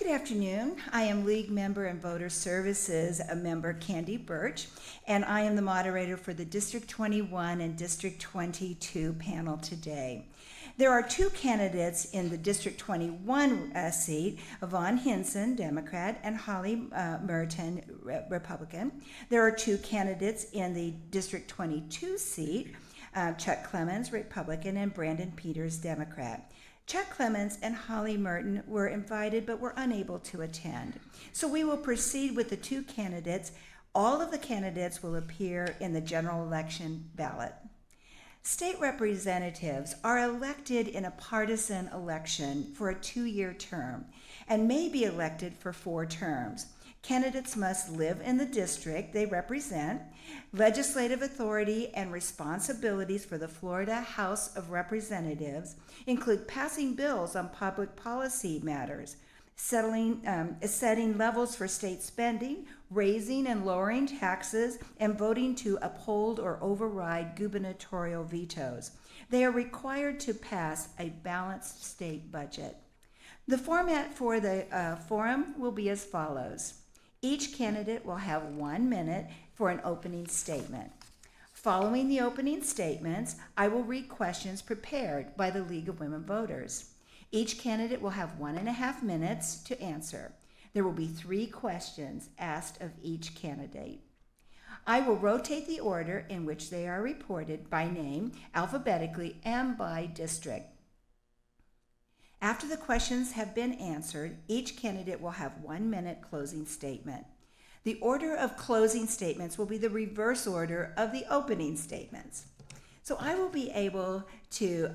Good afternoon. I am League Member and Voter Services member Candy Birch, and I am the moderator for the District 21 and District 22 panel today. There are two candidates in the District 21 seat, Yvonne Henson, Democrat, and Holly Merton, Republican. There are two candidates in the District 22 seat, Chuck Clemens, Republican, and Brandon Peters, Democrat. Chuck Clemens and Holly Merton were invited but were unable to attend. So we will proceed with the two candidates. All of the candidates will appear in the general election ballot. State representatives are elected in a partisan election for a 2-year term and may be elected for 4 terms. Candidates must live in the district they represent. Legislative authority and responsibilities for the Florida House of Representatives include passing bills on public policy matters, setting levels for state spending, raising and lowering taxes, and voting to uphold or override gubernatorial vetoes. They are required to pass a balanced state budget. The format for the forum will be as follows. Each candidate will have 1 minute for an opening statement. Following the opening statements, I will read questions prepared by the League of Women Voters. Each candidate will have 1.5 minutes to answer. There will be 3 questions asked of each candidate. I will rotate the order in which they are reported by name, alphabetically, and by district. After the questions have been answered, each candidate will have 1 minute closing statement. The order of closing statements will be the reverse order of the opening statements. So I will be able to,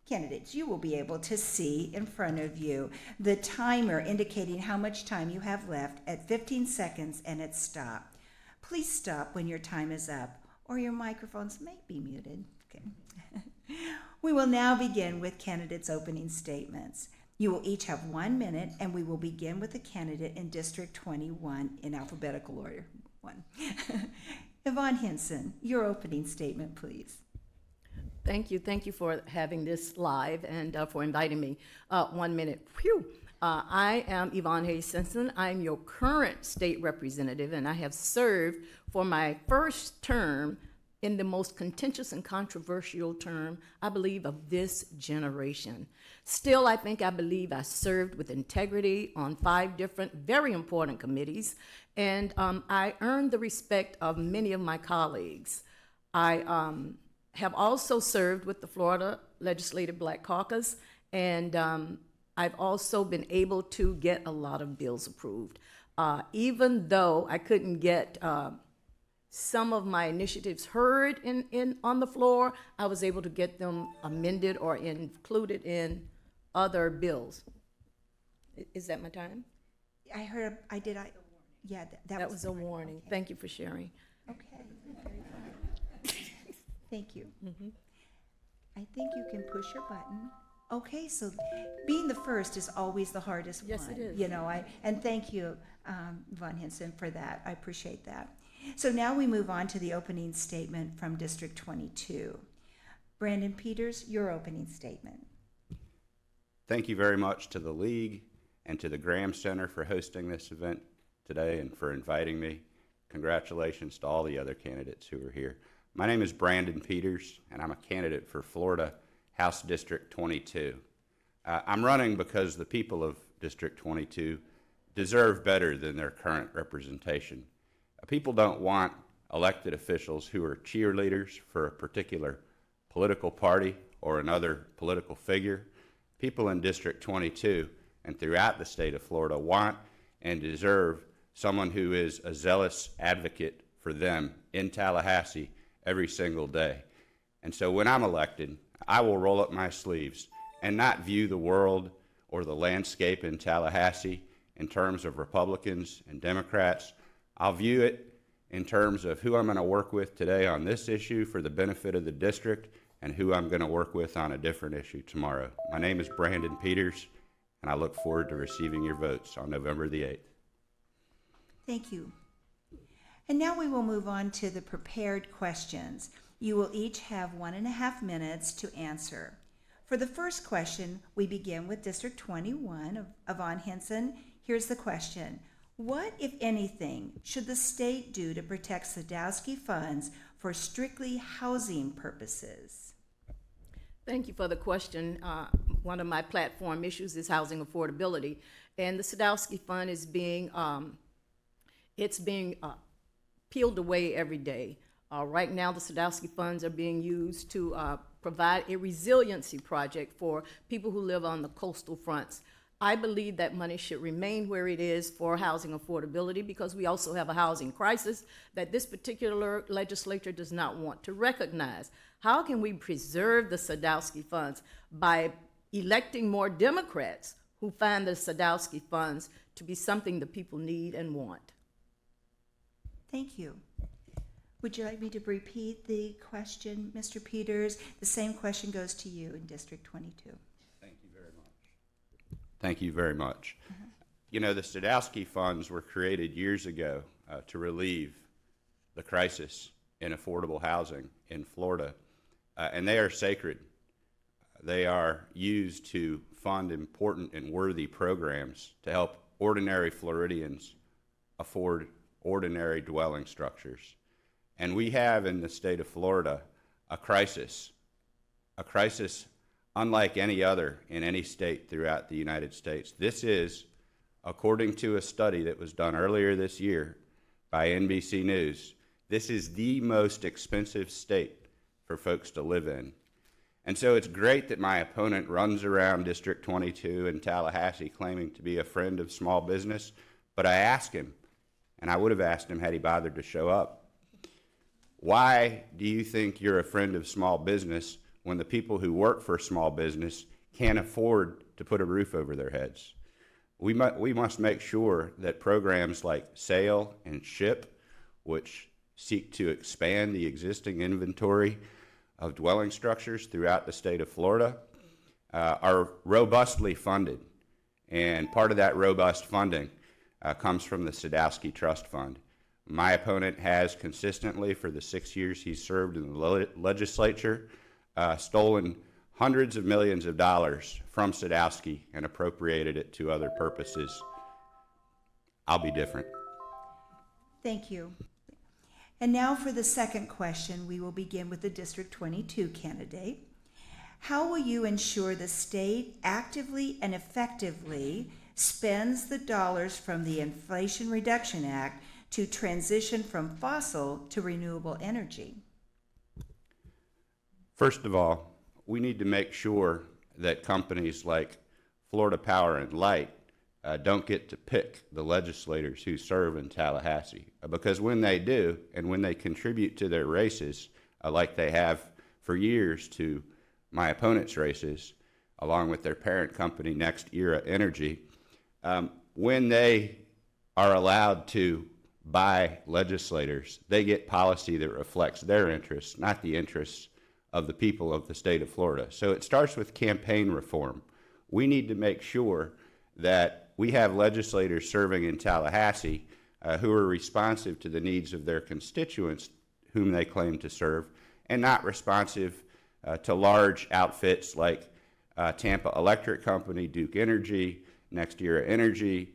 candidates, you will be able to see in front of you the timer indicating how much time you have left at 15 seconds and at stop. Please stop when your time is up or your microphones may be muted. Okay. We will now begin with candidates' opening statements. You will each have 1 minute, and we will begin with the candidate in District 21 in alphabetical order. 1. Yvonne Henson, your opening statement, please. Thank you. Thank you for having this live and for inviting me. 1 minute. Phew. I am Yvonne Henson. I'm your current state representative, and I have served for my first term in the most contentious and controversial term, I believe, of this generation. Still, I believe I served with integrity on 5 different very important committees, and I earned the respect of many of my colleagues. I have also served with the Florida Legislative Black Caucus, and I've also been able to get a lot of bills approved. Even though I couldn't get some of my initiatives heard on the floor, I was able to get them amended or included in other bills. Is that my time? I heard, yeah, that was a warning. Okay. Thank you for sharing. Okay, very fine. Thank you. Mm-hmm. I think you can push your button. Okay, so being the first is always the hardest one. Yes, it is. You know, and thank you, Yvonne Henson, for that. I appreciate that. So now we move on to the opening statement from District 22. Brandon Peters, your opening statement. Thank you very much to the League and to the Graham Center for hosting this event today and for inviting me. Congratulations to all the other candidates who are here. My name is Brandon Peters, and I'm a candidate for Florida House District 22. I'm running because the people of District 22 deserve better than their current representation. People don't want elected officials who are cheerleaders for a particular political party or another political figure. People in District 22 and throughout the state of Florida want and deserve someone who is a zealous advocate for them in Tallahassee every single day. And so when I'm elected, I will roll up my sleeves and not view the world or the landscape in Tallahassee in terms of Republicans and Democrats. I'll view it in terms of who I'm going to work with today on this issue for the benefit of the district and who I'm going to work with on a different issue tomorrow. My name is Brandon Peters, and I look forward to receiving your votes on November the 8th. Thank you. And now we will move on to the prepared questions. You will each have 1.5 minutes to answer. For the first question, we begin with District 21 of Yvonne Henson. Here's the question. What, if anything, should the state do to protect Sadowski funds for strictly housing purposes? Thank you for the question. One of my platform issues is housing affordability, and the Sadowski Fund is being peeled away every day. Right now, the Sadowski funds are being used to provide a resiliency project for people who live on the coastal fronts. I believe that money should remain where it is for housing affordability because we also have a housing crisis that this particular legislature does not want to recognize. How can we preserve the Sadowski funds? By electing more Democrats who find the Sadowski funds to be something the people need and want. Thank you. Would you like me to repeat the question, Mr. Peters? The same question goes to you in District 22. Thank you very much. You know, the Sadowski funds were created years ago to relieve the crisis in affordable housing in Florida, and they are sacred. They are used to fund important and worthy programs to help ordinary Floridians afford ordinary dwelling structures. And we have in the state of Florida a crisis unlike any other in any state throughout the United States. This is, according to a study that was done earlier this year by NBC News, this is the most expensive state for folks to live in. And so it's great that my opponent runs around District 22 in Tallahassee claiming to be a friend of small business, but I asked him, and I would have asked him had he bothered to show up, why do you think you're a friend of small business when the people who work for small business can't afford to put a roof over their heads? We must make sure that programs like SAIL and SHIP, which seek to expand the existing inventory of dwelling structures throughout the state of Florida, are robustly funded. And part of that robust funding comes from the Sadowski Trust Fund. My opponent has consistently, for the 6 years he's served in the legislature, stolen hundreds of millions of dollars from Sadowski and appropriated it to other purposes. I'll be different. Thank you. And now for the second question, we will begin with the District 22 candidate. How will you ensure the state actively and effectively spends the dollars from the Inflation Reduction Act to transition from fossil to renewable energy? First of all, we need to make sure that companies like Florida Power and Light don't get to pick the legislators who serve in Tallahassee, because when they do, and when they contribute to their races, like they have for years to my opponent's races, along with their parent company, Next Era Energy, when they are allowed to buy legislators, they get policy that reflects their interests, not the interests of the people of the state of Florida. So it starts with campaign reform. We need to make sure that we have legislators serving in Tallahassee who are responsive to the needs of their constituents whom they claim to serve, and not responsive to large outfits like Tampa Electric Company, Duke Energy, Next Era Energy,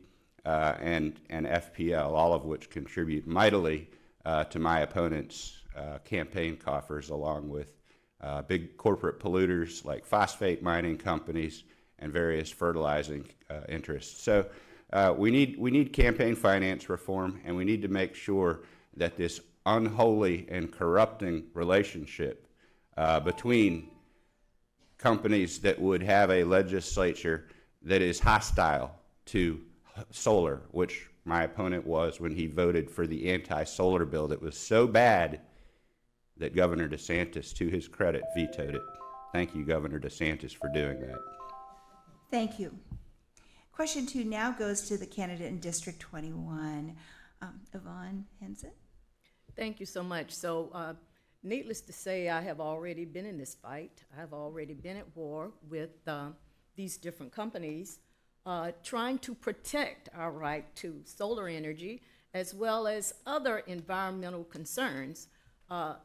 and FPL, all of which contribute mightily to my opponent's campaign coffers, along with big corporate polluters like phosphate mining companies and various fertilizing interests. So we need campaign finance reform, and we need to make sure that this unholy and corrupting relationship between companies that would have a legislature that is hostile to solar, which my opponent was when he voted for the anti-solar bill that was so bad that Governor DeSantis, to his credit, vetoed it. Thank you, Governor DeSantis, for doing that. Thank you. Question 2 now goes to the candidate in District 21, Yvonne Henson. Thank you so much. So, needless to say, I have already been in this fight. I have already been at war with these different companies trying to protect our right to solar energy as well as other environmental concerns.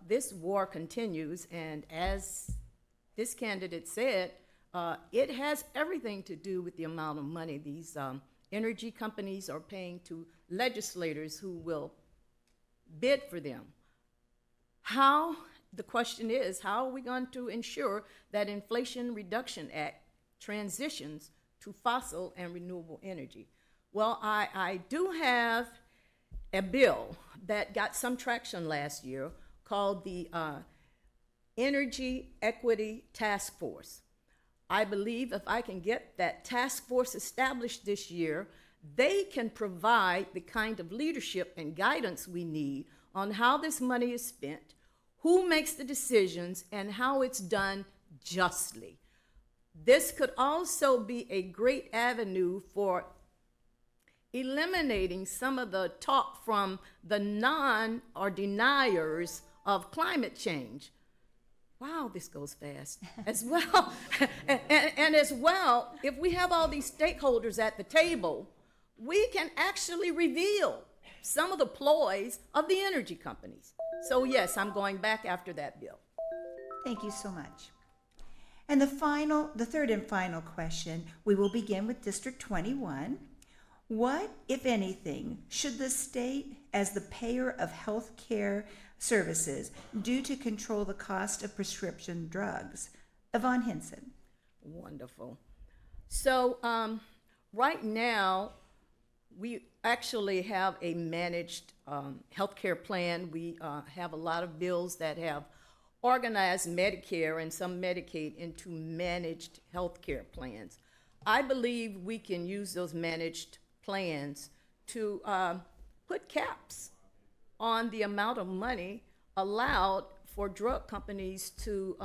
This war continues, and as this candidate said, It has everything to do with the amount of money these energy companies are paying to legislators who will bid for them. The question is, how are we going to ensure that Inflation Reduction Act transitions to fossil and renewable energy? Well, I do have a bill that got some traction last year called the Energy Equity Task Force. I believe if I can get that task force established this year, they can provide the kind of leadership and guidance we need on how this money is spent, who makes the decisions, and how it's done justly. This could also be a great avenue for eliminating some of the talk from the non or deniers of climate change. Wow, this goes fast. As well, and as well, if we have all these stakeholders at the table, we can actually reveal some of the ploys of the energy companies. So yes, I'm going back after that bill. Thank you so much. And the third and final question, we will begin with District 21. What, if anything, should the state, as the payer of health care services, do to control the cost of prescription drugs? Yvonne Henson. Wonderful. So right now, we actually have a managed healthcare plan. We have a lot of bills that have organized Medicare and some Medicaid into managed healthcare plans. I believe we can use those managed plans to put caps on the amount of money allowed for drug companies to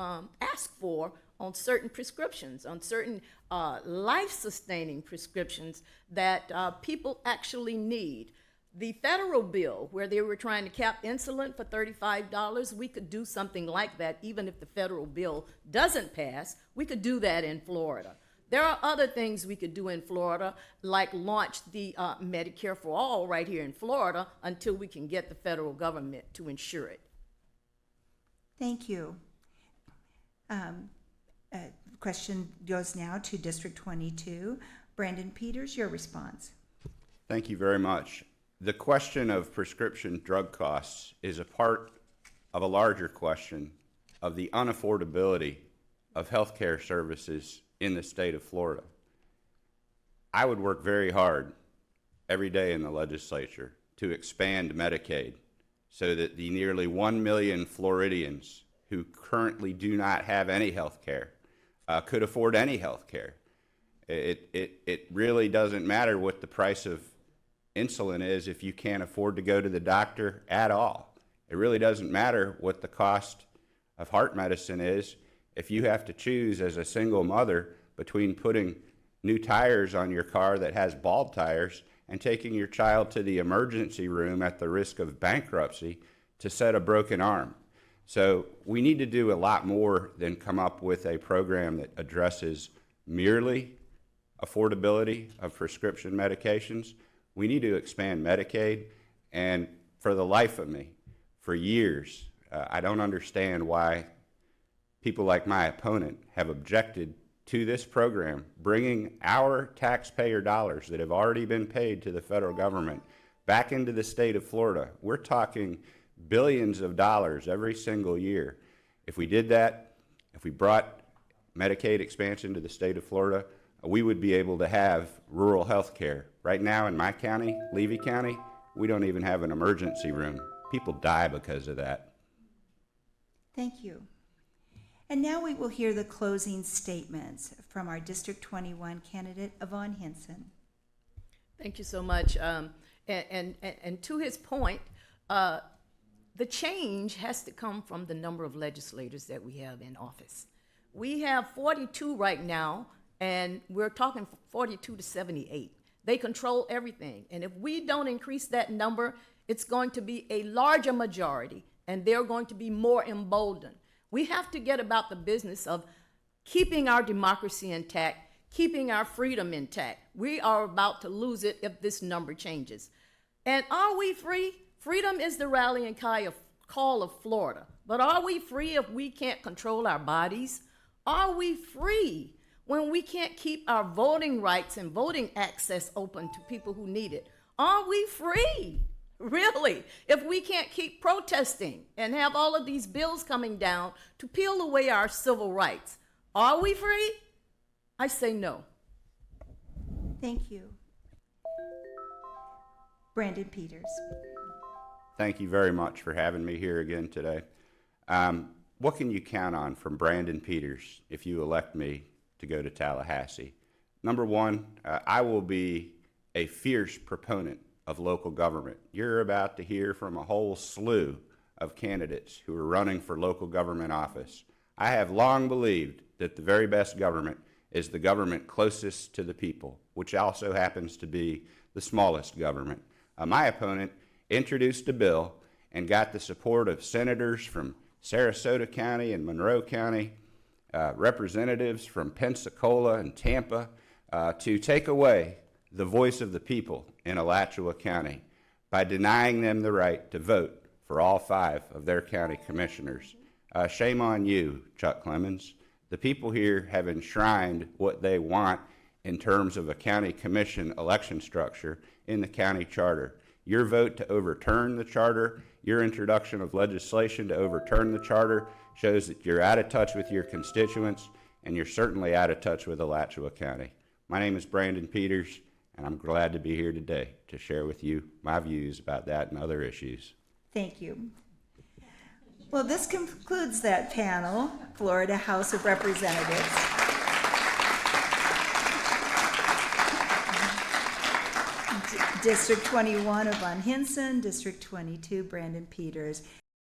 ask for on certain prescriptions, on certain life-sustaining prescriptions that people actually need. The federal bill, where they were trying to cap insulin for $35, we could do something like that even if the federal bill doesn't pass. We could do that in Florida. There are other things we could do in Florida, like launch the Medicare for All right here in Florida until we can get the federal government to insure it. Thank you. Question goes now to District 22. Brandon Peters, your response. Thank you very much. The question of prescription drug costs is a part of a larger question of the unaffordability of healthcare services in the state of Florida. I would work very hard every day in the legislature to expand Medicaid so that the nearly 1 million Floridians who currently do not have any health care could afford any health care. It really doesn't matter what the price of insulin is if you can't afford to go to the doctor at all. It really doesn't matter what the cost of heart medicine is if you have to choose as a single mother between putting new tires on your car that has bald tires and taking your child to the emergency room at the risk of bankruptcy to set a broken arm. So we need to do a lot more than come up with a program that addresses merely affordability of prescription medications. We need to expand Medicaid, and for the life of me, for years, I don't understand why people like my opponent have objected to this program, bringing our taxpayer dollars that have already been paid to the federal government back into the state of Florida. We're talking billions of dollars every single year. If we did that, if we brought Medicaid expansion to the state of Florida, we would be able to have rural health care. Right now in my county, Levy County, we don't even have an emergency room. People die because of that. Thank you. And now we will hear the closing statements from our District 21 candidate, Yvonne Henson. Thank you so much. And to his point, the change has to come from the number of legislators that we have in office. We have 42 right now, and we're talking 42 to 78. They control everything. And if we don't increase that number, it's going to be a larger majority, and they're going to be more emboldened. We have to get about the business of keeping our democracy intact, keeping our freedom intact. We are about to lose it if this number changes. And are we free? Freedom is the rallying call of Florida. But are we free if we can't control our bodies? Are we free when we can't keep our voting rights and voting access open to people who need it? Are we free? Really? If we can't keep protesting and have all of these bills coming down to peel away our civil rights, are we free? I say no. Thank you. Brandon Peters. Thank you very much for having me here again today. What can you count on from Brandon Peters if you elect me to go to Tallahassee? Number one, I will be a fierce proponent of local government. You're about to hear from a whole slew of candidates who are running for local government office. I have long believed that the very best government is the government closest to the people, which also happens to be the smallest government. My opponent introduced a bill and got the support of senators from Sarasota County and Monroe County, representatives from Pensacola and Tampa, to take away the voice of the people in Alachua County by denying them the right to vote for all 5 of their county commissioners. Shame on you, Chuck Clemens. The people here have enshrined what they want in terms of a county commission election structure in the county charter. Your vote to overturn the charter, your introduction of legislation to overturn the charter, shows that you're out of touch with your constituents, and you're certainly out of touch with Alachua County. My name is Brandon Peters, and I'm glad to be here today to share with you my views about that and other issues. Thank you. Well, this concludes that panel, Florida House of Representatives. District 21, Yvonne Henson. District 22, Brandon Peters.